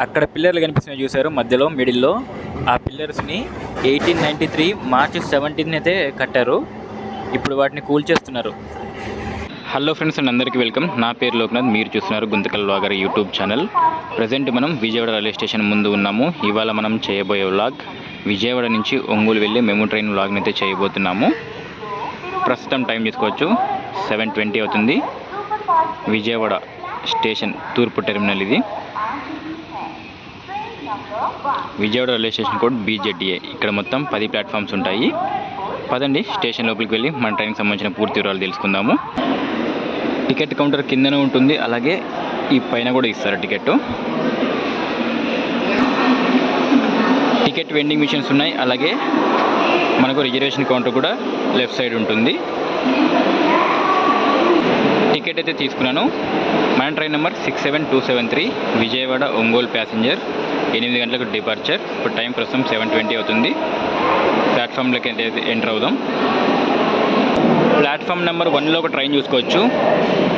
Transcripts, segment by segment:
అక్కడ పిల్లర్లు కనిపిస్తున్నాయి చూసారు మధ్యలో మిడిల్లో. ఆ పిల్లర్స్ని 1893 మార్చి 17 అయితే కట్టారు. ఇప్పుడు వాటిని కూల్చేస్తున్నారు. హలో ఫ్రెండ్స్ అండ్ అందరికీ వెల్కమ్. నా పేరు లోక్నాథ్, మీరు చూస్తున్నారు Guntakal vlogger YouTube channel. Present మనం విజయవాడ రైల్వే స్టేషన్ ముందు ఉన్నాము. ఇవాళ మనం చేయబోయే వ్లాగ్ విజయవాడ నుంచి ఒంగోలు వెళ్ళే మెమూ ట్రైన్ వ్లాగ్ని అయితే చేయబోతున్నాము. ప్రస్తుతం టైం చూసుకోవచ్చు 7:20 అవుతుంది. విజయవాడ స్టేషన్ తూర్పు టెర్మినల్ ఇది. Vijayawada railway station code BZDA. ఇక్కడ మొత్తం 10 ప్లాట్ఫామ్స్ ఉంటాయి. పదండి స్టేషన్ లోపలికి వెళ్ళి మన ట్రైన్కి సంబంధించిన పూర్తి వివరాలు తెలుసుకుందాము. టికెట్ కౌంటర్ కిందనే ఉంటుంది, అలాగే ఈ పైన కూడా ఇస్తారు టికెట్. టికెట్ వెండింగ్ మిషన్స్ ఉన్నాయి, అలాగే మనకు రిజర్వేషన్ కౌంటర్ కూడా లెఫ్ట్ సైడ్ ఉంటుంది. టికెట్ అయితే తీసుకున్నాను. మన train number 67273 Vijayawada Ongole passenger, 8 గంటలకు డిపార్చర్. ఇప్పుడు టైం ప్రస్తుతం 7:20 అవుతుంది. ప్లాట్ఫామ్లోకి ఎంటర్ అవుదాం. ప్లాట్ఫామ్ నెంబర్ 1లో ఒక ట్రైన్ చూసుకోవచ్చు,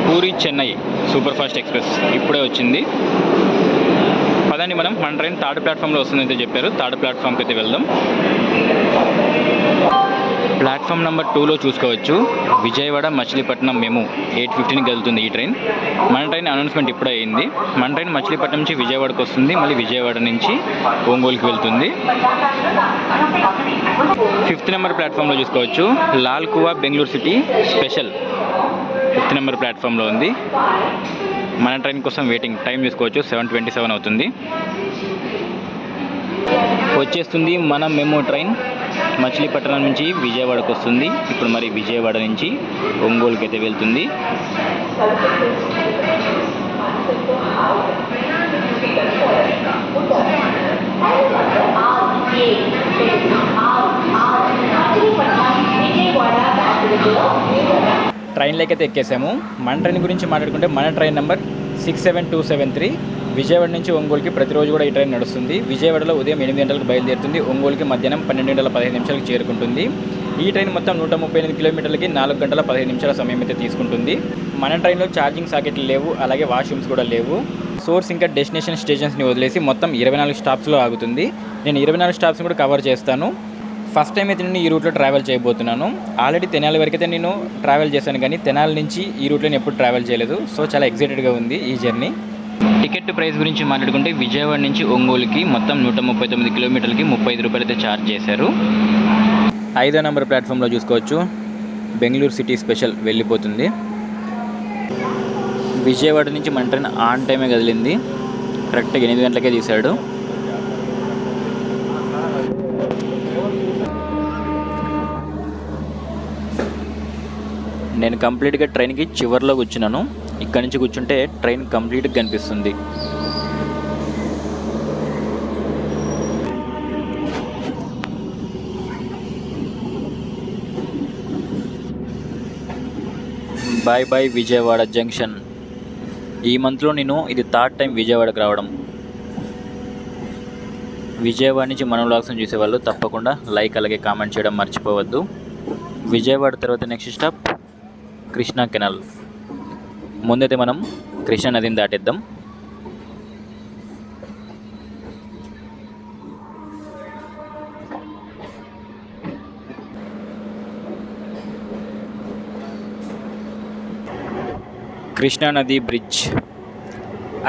puri Chennai super fast express ఇప్పుడే వచ్చింది. పదండి మనం మన ట్రైన్ థర్డ్ ప్లాట్ఫామ్లో వస్తుందైతే చెప్పారు. థర్డ్ ప్లాట్ఫామ్కి అయితే వెళ్దాం. ప్లాట్ఫామ్ నెంబర్ 2లో చూసుకోవచ్చు, విజయవాడ మచిలీపట్నం మెము 8:15కి వెళ్తుంది ఈ ట్రైన్. మన ట్రైన్ అనౌన్స్మెంట్ ఇప్పుడే అయింది. మన ట్రైన్ మచిలీపట్నం నుంచి విజయవాడకు వస్తుంది, మళ్ళీ విజయవాడ నుంచి ఒంగోలుకి వెళ్తుంది. 5th నెంబర్ ప్లాట్ఫామ్లో చూసుకోవచ్చు, Lal Kuan Bengaluru city special 5th number ప్లాట్ఫామ్లో ఉంది. మన ట్రైన్ కోసం వెయిటింగ్. టైం చూసుకోవచ్చు 7:27 అవుతుంది. వచ్చేస్తుంది మన మెమో ట్రైన్. మచిలీపట్నం నుంచి విజయవాడకు వస్తుంది. ఇప్పుడు మరి విజయవాడ నుంచి ఒంగోలుకి అయితే వెళ్తుంది. ట్రైన్లోకి అయితే ఎక్కేసాము. మన ట్రైన్ గురించి మాట్లాడుకుంటే మన ట్రైన్ నెంబర్ 67273 విజయవాడ నుంచి ఒంగోలుకి ప్రతిరోజు కూడా ఈ ట్రైన్ నడుస్తుంది. విజయవాడలో ఉదయం 8 గంటలకు బయలుదేరుతుంది, ఒంగోలుకి మధ్యాహ్నం 12:15 చేరుకుంటుంది. ఈ ట్రైన్ మొత్తం 138 కిలోమీటర్లకి 4 గంటల 15 నిమిషాల సమయం అయితే తీసుకుంటుంది. మన ట్రైన్లో ఛార్జింగ్ సాకెట్లు లేవు, అలాగే వాష్రూమ్స్ కూడా లేవు. సోర్స్ ఇంకా డెస్టినేషన్ స్టేషన్స్ని వదిలేసి మొత్తం 24 స్టాప్స్లో ఆగుతుంది. నేను 24 స్టాప్స్ని కూడా కవర్ చేస్తాను. ఫస్ట్ టైం అయితే నేను ఈ రూట్లో ట్రావెల్ చేయబోతున్నాను. ఆల్రెడీ తెనాలి వరకు అయితే నేను ట్రావెల్ చేశాను, కానీ తెనాలి నుంచి ఈ రూట్లో నేను ఎప్పుడు ట్రావెల్ చేయలేదు. సో చాలా ఎక్సైటెడ్గా ఉంది ఈ జర్నీ. టికెట్ ప్రైస్ గురించి మాట్లాడుకుంటే విజయవాడ నుంచి ఒంగోలుకి మొత్తం 139 కిలోమీటర్లకి 35 రూపాయలు అయితే ఛార్జ్ చేశారు. 5వ నెంబర్ ప్లాట్ఫామ్లో చూసుకోవచ్చు, బెంగళూరు సిటీ స్పెషల్ వెళ్ళిపోతుంది. విజయవాడ నుంచి మన ట్రైన్ ఆన్ టైమే కదిలింది. కరెక్ట్గా 8 గంటలకే తీశాడు. నేను కంప్లీట్గా ట్రైన్కి చివరిలో కూర్చున్నాను. ఇక్కడి నుంచి కూర్చుంటే ట్రైన్ కంప్లీట్గా కనిపిస్తుంది. Bye bye Vijayawada junction. ఈ మంత్లో నేను ఇది 3rd టైం విజయవాడకు రావడం. విజయవాడ నుంచి మన వ్లాగ్స్ని చూసేవాళ్ళు తప్పకుండా లైక్ అలాగే కామెంట్ చేయడం మర్చిపోవద్దు. విజయవాడ తర్వాత నెక్స్ట్ స్టాప్ కృష్ణా కెనాల్. ముందైతే మనం కృష్ణా నదిని దాటేద్దాం. కృష్ణా నది బ్రిడ్జ్.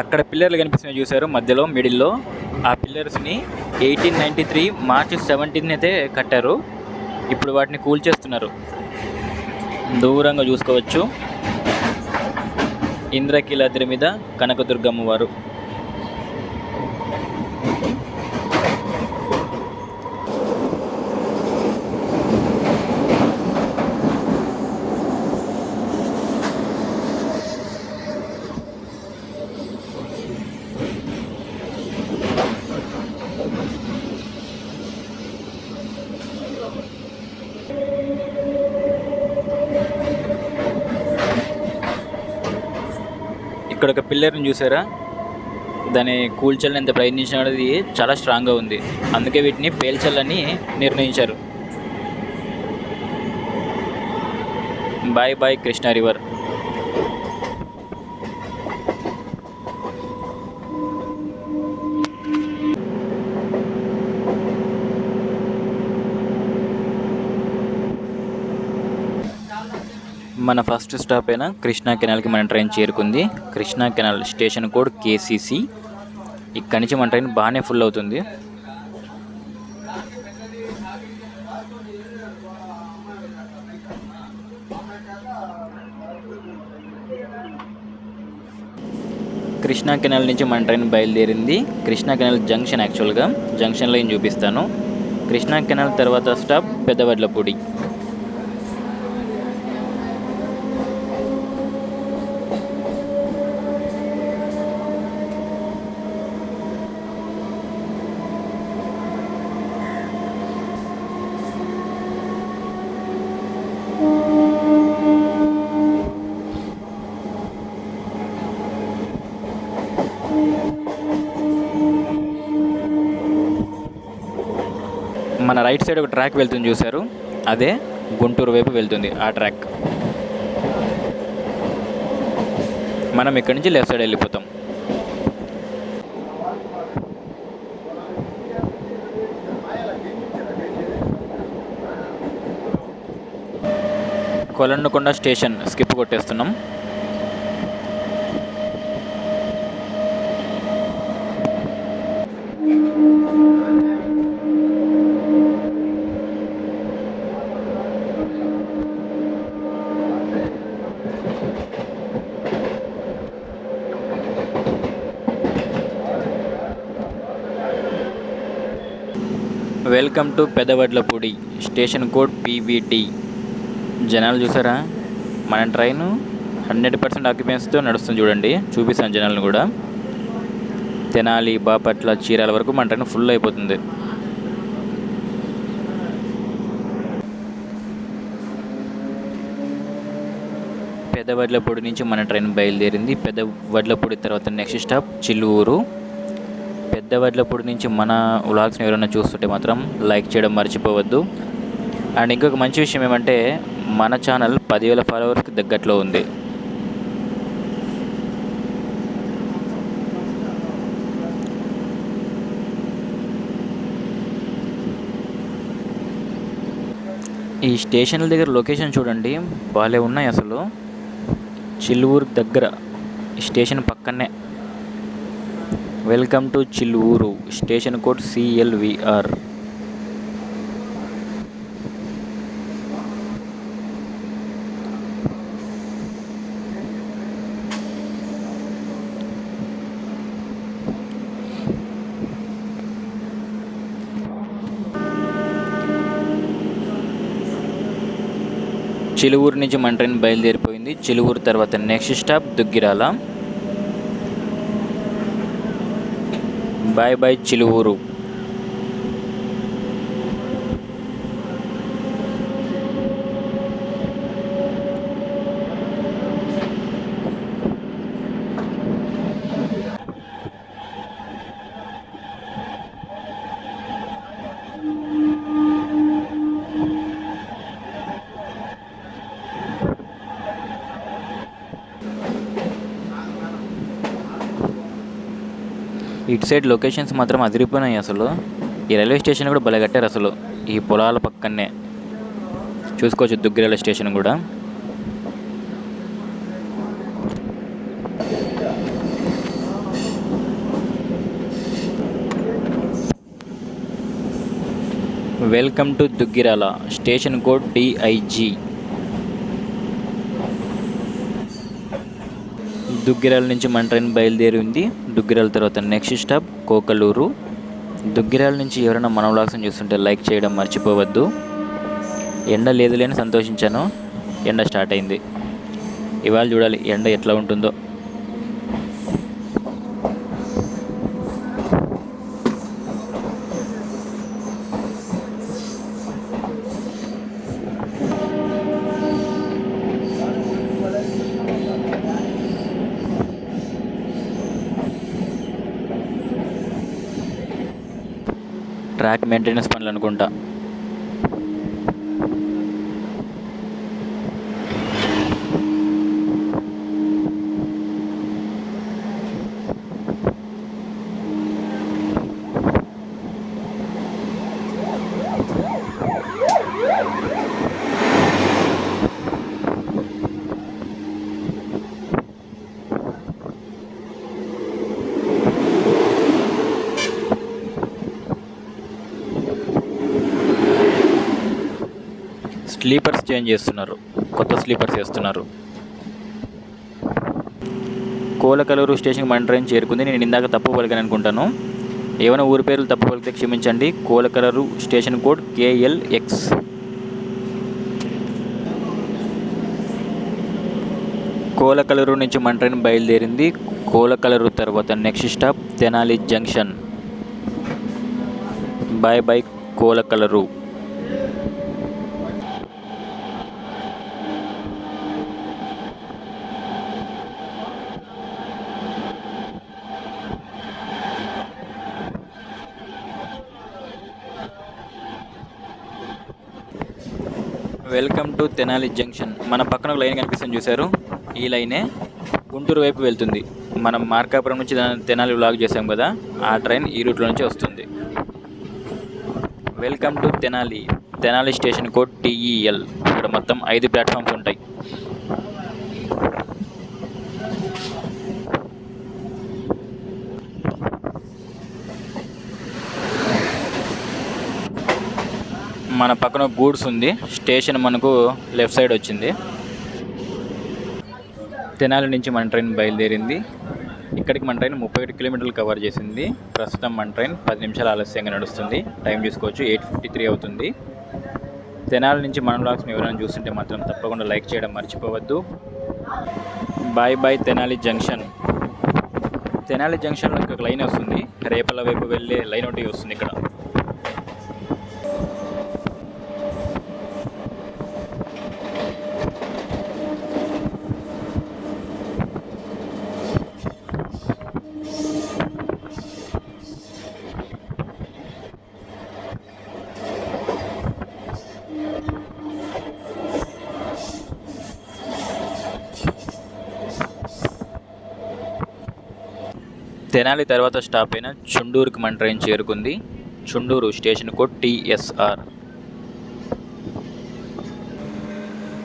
అక్కడ పిల్లర్లు కనిపిస్తున్నాయి చూసారు మధ్యలో మిడిల్లో. ఆ పిల్లర్స్ని 1893 మార్చి 17 అయితే కట్టారు. ఇప్పుడు వాటిని కూల్చేస్తున్నారు. దూరంగా చూసుకోవచ్చు ఇంద్రకీలాద్రి మీద కనకదుర్గమ్మ వారు. ఇక్కడ ఒక పిల్లర్ని చూసారా, దాన్ని కూల్చాలని ఎంత ప్రయత్నించినది చాలా స్ట్రాంగ్గా ఉంది. అందుకే వీటిని పేల్చాలని నిర్ణయించారు. Bye bye Krishna river. మన ఫస్ట్ స్టాప్ అయిన కృష్ణా కెనాల్కి మన ట్రైన్ చేరుకుంది. Krishna canal station code KCC. ఇక్కడి నుంచి మన ట్రైన్ బాగానే ఫుల్ అవుతుంది. కృష్ణా కెనాల్ నుంచి మన ట్రైన్ బయలుదేరింది. కృష్ణా కెనాల్ జంక్షన్, యాక్చువల్గా జంక్షన్ లైన్ చూపిస్తాను. కృష్ణా కెనాల్ తర్వాత స్టాప్ పెద్దవడ్లపూడి. మన రైట్ సైడ్ ఒక ట్రాక్ వెళ్తుంది చూసారు, అదే గుంటూరు వైపు వెళ్తుంది ఆ ట్రాక్. మనం ఇక్కడి నుంచి లెఫ్ట్ సైడ్ వెళ్ళిపోతాం. కొలనుకొండ స్టేషన్ స్కిప్ కొట్టేస్తున్నాం. Welcome to Pedavadlapudi, station code PVT. జనాలు చూసారా, మన ట్రైన్ 100% ఆక్యుపెన్సీతో నడుస్తుంది. చూడండి, చూపిస్తాను జనాలను కూడా. తెనాలి, బాపట్ల, చీరాల వరకు మన ట్రైన్ ఫుల్ అయిపోతుంది. పెదవడ్లపూడి నుంచి మన ట్రైన్ బయలుదేరింది. పెదవడ్లపూడి తర్వాత నెక్స్ట్ స్టాప్ చిలువూరు. పెద్దవడ్లపూడి నుంచి మన వ్లాగ్స్ని ఎవరైనా చూస్తుంటే మాత్రం లైక్ చేయడం మర్చిపోవద్దు. అండ్ ఇంకొక మంచి విషయం ఏమంటే, మన ఛానల్ 10,000 ఫాలోవర్స్కి దగ్గరలో ఉంది. ఈ స్టేషన్ల దగ్గర లొకేషన్ చూడండి, బాగాలే ఉన్నాయి అసలు. చిలువూరు దగ్గర స్టేషన్ పక్కనే. Welcome to Chiluvuru, station code CLVR. Chiluvuru నుంచి మన ట్రైన్ బయలుదేరిపోయింది. చిలువూరు తర్వాత next stop Duggirala. Bye bye Chiluvuru. ఇటు సైడ్ లొకేషన్స్ మాత్రం అదిరిపోయినాయి అసలు. ఈ రైల్వే స్టేషన్ కూడా భలే కట్టారు అసలు. ఈ పొలాల పక్కనే చూసుకోవచ్చు దుగ్గిరాల స్టేషన్ కూడా. Welcome to Duggirala, station code DIG. Duggirala నుంచి మన ట్రైన్ బయలుదేరి ఉంది. దుగ్గిరాల తర్వాత నెక్స్ట్ స్టాప్ కోకలూరు. దుగ్గిరాల నుంచి ఎవరైనా మన వ్లాగ్స్ని చూస్తుంటే లైక్ చేయడం మర్చిపోవద్దు. ఎండ లేదు లేని సంతోషించాను, ఎండ స్టార్ట్ అయింది. ఇవాళ చూడాలి ఎండ ఎట్లా ఉంటుందో. ట్రాక్ మెయింటెనెన్స్ పనులు అనుకుంటా. స్లీపర్స్ చేంజ్ చేస్తున్నారు, కొత్త స్లీపర్స్ వేస్తున్నారు. కోలకలూరు స్టేషన్కి మన ట్రైన్ చేరుకుంది. నేను ఇందాక తప్పు పలికాను అనుకుంటాను. ఏమైనా ఊరి పేర్లు తప్పు పలికితే క్షమించండి. Kolakaluru station code KLX. Kolakaluru నుంచి మన ట్రైన్ బయలుదేరింది. కోలకలూరు తర్వాత next stop Tenali junction. Bye bye Kolakaluru. Welcome to Tenali junction. మన పక్కన ఒక లైన్ కనిపిస్తుంది చూసారు, ఈ లైనే గుంటూరు వైపు వెళ్తుంది. మనం మార్కాపురం నుంచి తెనాలి వ్లాగ్ చేసాం కదా, ఆ ట్రైన్ ఈ రూట్లో నుంచి వస్తుంది. Welcome to Tenali. Tenali station code TEL. ఇక్కడ మొత్తం 5 ప్లాట్ఫామ్స్ ఉంటాయి. మన పక్కన గూడ్స్ ఉంది. స్టేషన్ మనకు లెఫ్ట్ సైడ్ వచ్చింది. తెనాలి నుంచి మన ట్రైన్ బయలుదేరింది. ఇక్కడికి మన ట్రైన్ 31 కిలోమీటర్లు కవర్ చేసింది. ప్రస్తుతం మన ట్రైన్ 10 నిమిషాలు ఆలస్యంగా నడుస్తుంది. టైం చూసుకోవచ్చు, 8:53 అవుతుంది. తెనాలి నుంచి మన వ్లాగ్స్ ఎవరైనా చూస్తుంటే మాత్రం తప్పకుండా లైక్ చేయడం మర్చిపోవద్దు. Bye bye Tenali junction. Tenali జంక్షన్లో ఒక లైన్ వస్తుంది, రేపల వైపు వెళ్ళే లైన్ ఒకటి వస్తుంది ఇక్కడ. తెనాలి తర్వాత స్టాప్ అయిన చుండూరుకి మన ట్రైన్ చేరుకుంది. Chunduru station code TSR.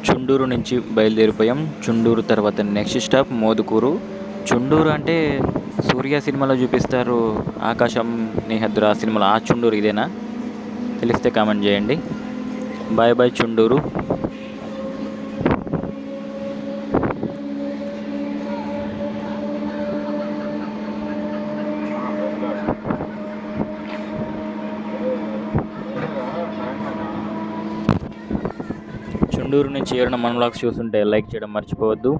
Chunduru నుంచి బయలుదేరిపోయాం. చుండూరు తర్వాత నెక్స్ట్ స్టాప్ మోదుకూరు. చుండూరు అంటే సూర్య సినిమాలో చూపిస్తారు, ఆకాశం నిహద్ర సినిమాలో, ఆ చుండూరు ఇదేనా? తెలిస్తే కామెంట్ చేయండి. Bye bye Chunduru. చుండూరు నుంచి ఎవరైనా మన వ్లాగ్స్ చూస్తుంటే లైక్ చేయడం మర్చిపోవద్దు.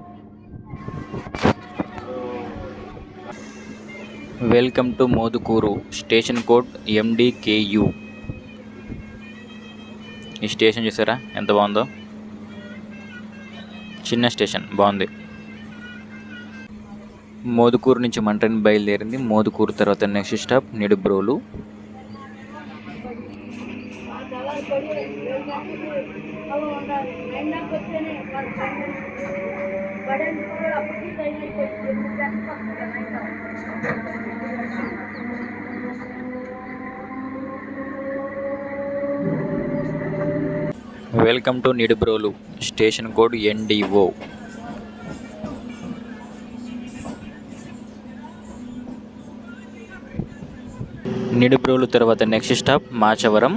Welcome to Modukuru. Station code MDKU. ఈ స్టేషన్ చూసారా ఎంత బాగుందో, చిన్న స్టేషన్ బాగుంది. మోదుకూరు నుంచి మన ట్రైన్ బయలుదేరింది. మోదుకూరు తర్వాత next stop Nidubrolu. Welcome to Nidubrolu. Station code NDO. Nidubrolu తర్వాత next stop Machavaram.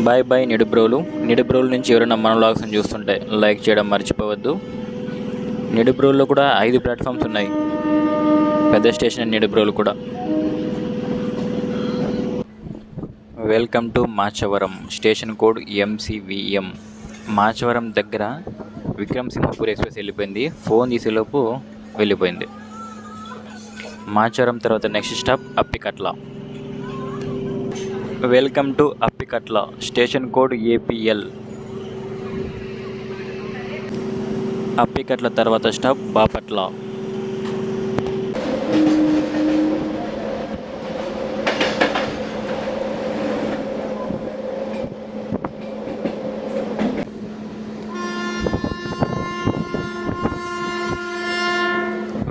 Bye bye Nidubrolu. Nidubrolu నుంచి ఎవరైనా మన వ్లాగ్స్ని చూస్తుంటే లైక్ చేయడం మర్చిపోవద్దు. నిడుబ్రోలులో కూడా 5 ప్లాట్ఫామ్స్ ఉన్నాయి, పెద్ద స్టేషన్ నిడుబ్రోలు కూడా. Welcome to Machavaram. Station code MCVM. Machavaram దగ్గర విక్రమ్సింహపూర్ ఎక్స్ప్రెస్ వెళ్ళిపోయింది, ఫోన్ తీసేలోపు వెళ్ళిపోయింది. మాచవరం తర్వాత next stop Appikatla. Welcome to Appikatla. Station code APL. Appikatla తర్వాత stop Bapatla.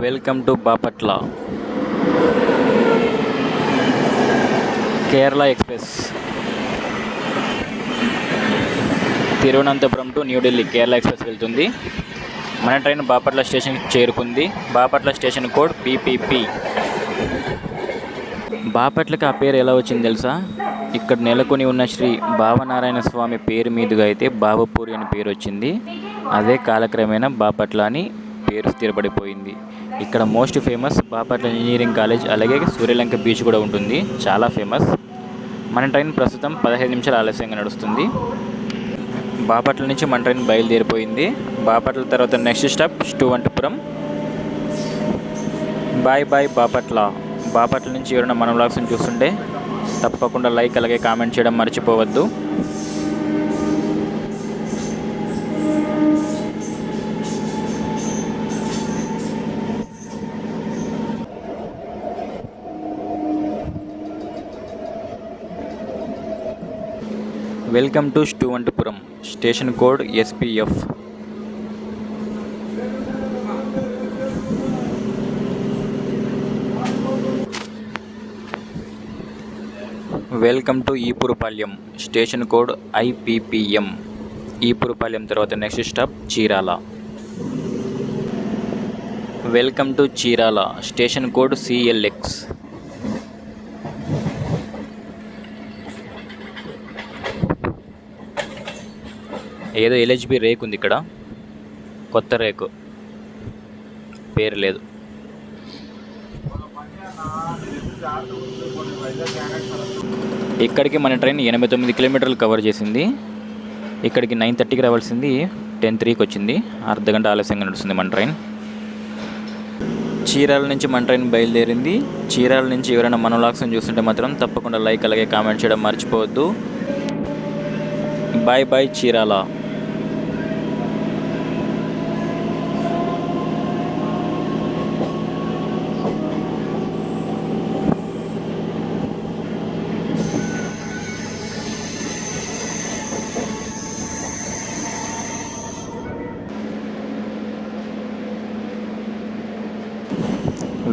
Welcome to Bapatla. Kerala express. Thiruvananthapuram to New Delhi Kerala express వెళ్తుంది. మన ట్రైన్ బాపట్ల స్టేషన్కి చేరుకుంది. Bapatla station code PPP. బాపట్లకి ఆ పేరు ఎలా వచ్చింది తెలుసా? ఇక్కడ నెలకొని ఉన్న శ్రీ భావనారాయణ స్వామి పేరు మీదుగా అయితే బావపూరి అని పేరు వచ్చింది. అదే కాలక్రమేణా బాపట్ల అని పేరు స్థిరపడిపోయింది. ఇక్కడ most famous Bapatla engineering college, అలాగే సూర్యలంక బీచ్ కూడా ఉంటుంది, చాలా ఫేమస్. మన ట్రైన్ ప్రస్తుతం 15 నిమిషాలు ఆలస్యంగా నడుస్తుంది. బాపట్ల నుంచి మన ట్రైన్ బయలుదేరిపోయింది. బాపట్ల తర్వాత next stop Stuvantipuram. Bye bye Bapatla. Bapatla నుంచి ఎవరైనా మన వ్లాగ్స్ని చూస్తుంటే తప్పకుండా లైక్ అలాగే కామెంట్ చేయడం మర్చిపోవద్దు. Welcome to Stuvantipuram. Station code SPF. Welcome to Epurapalem. Station code IPPM. Epurapalem తర్వాత next stop Chirala. Welcome to Chirala. Station code CLX. ఏదో LHB రేకు ఉంది ఇక్కడ, కొత్త రేకు, పేరు లేదు. ఇక్కడికి మన ట్రైన్ 89 కిలోమీటర్లు కవర్ చేసింది. ఇక్కడికి 9:30కి రావాల్సింది 10:03కి వచ్చింది. అర్ధగంట ఆలస్యంగా నడుస్తుంది మన ట్రైన్. చీరాల నుంచి మన ట్రైన్ బయలుదేరింది. చీరాల నుంచి ఎవరైనా మన వ్లాగ్స్ని చూస్తుంటే మాత్రం తప్పకుండా లైక్ అలాగే కామెంట్ చేయడం మర్చిపోవద్దు. Bye bye Chirala.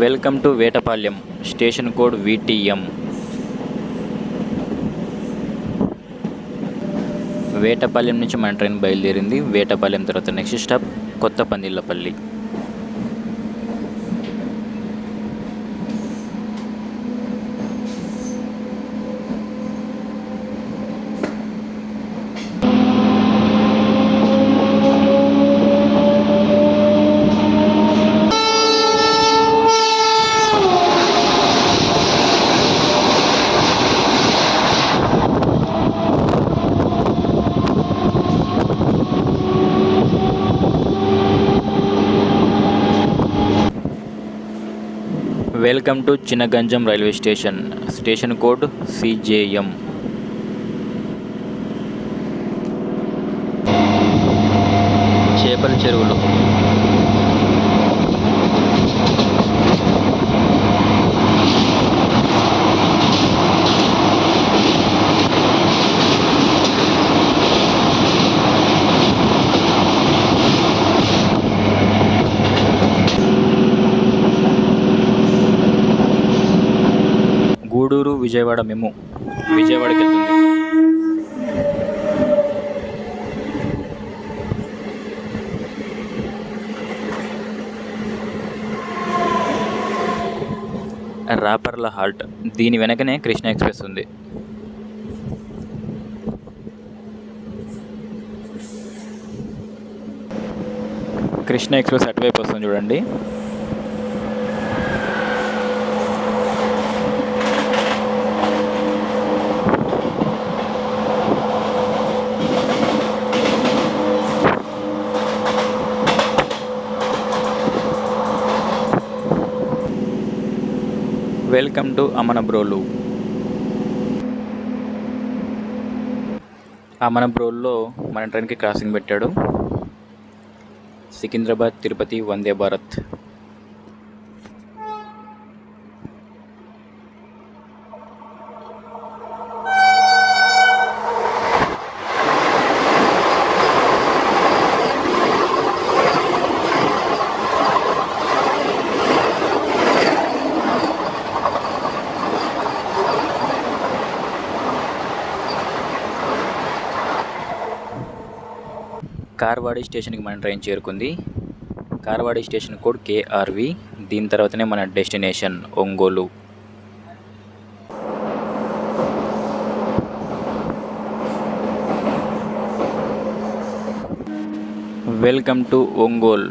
Welcome to Vetapalem. Station code VTM. Vetapalem నుంచి మన ట్రైన్ బయలుదేరింది. వేటపాళ్యం తర్వాత next stop Kothapandillapalli. Welcome to Chinaganjam railway station. Station code CJM. చేపల చెరువులు. గూడూరు విజయవాడ మెము విజయవాడకి వెళ్తుంది. రాపర్ల హాల్ట్. దీని వెనకనే కృష్ణ ఎక్స్ప్రెస్ ఉంది. కృష్ణ ఎక్స్ప్రెస్ అటువైపు వస్తుంది చూడండి. Welcome to అమనబ్రోలు. అమనబ్రోల్లో మన ట్రైన్కి క్రాసింగ్ పెట్టాడు. సికింద్రాబాద్ తిరుపతి వందే భారత్. కార్వాడి స్టేషన్కి మన ట్రైన్ చేరుకుంది. కార్వాడి స్టేషన్ కోడ్ KRV. దీని తర్వాతనే మన destination Ongole. Welcome to Ongole,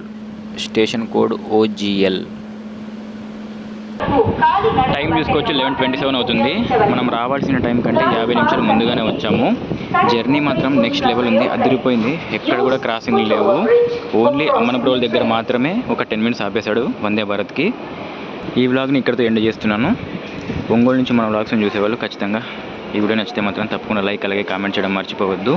station code OGL. Time చూసుకోవచ్చు 11:27 అవుతుంది. మనం రావాల్సిన టైం కంటే 50 నిమిషాలు ముందుగానే వచ్చాము. జర్నీ మాత్రం నెక్స్ట్ లెవెల్ ఉంది, అదిరిపోయింది. ఎక్కడ కూడా క్రాసింగ్లు లేవు. ఓన్లీ అమ్మనబ్రోల్ దగ్గర మాత్రమే ఒక 10 మినిట్స్ ఆపేశాడు వందే భారత్కి. ఈ వ్లాగ్ని ఇక్కడితో ఎండ్ చేస్తున్నాను. ఒంగోలు నుంచి మన వ్లాగ్స్ని చూసేవాళ్ళు ఖచ్చితంగా ఈ వీడియో నచ్చితే మాత్రం తప్పకుండా లైక్ అలాగే కామెంట్ చేయడం మర్చిపోవద్దు.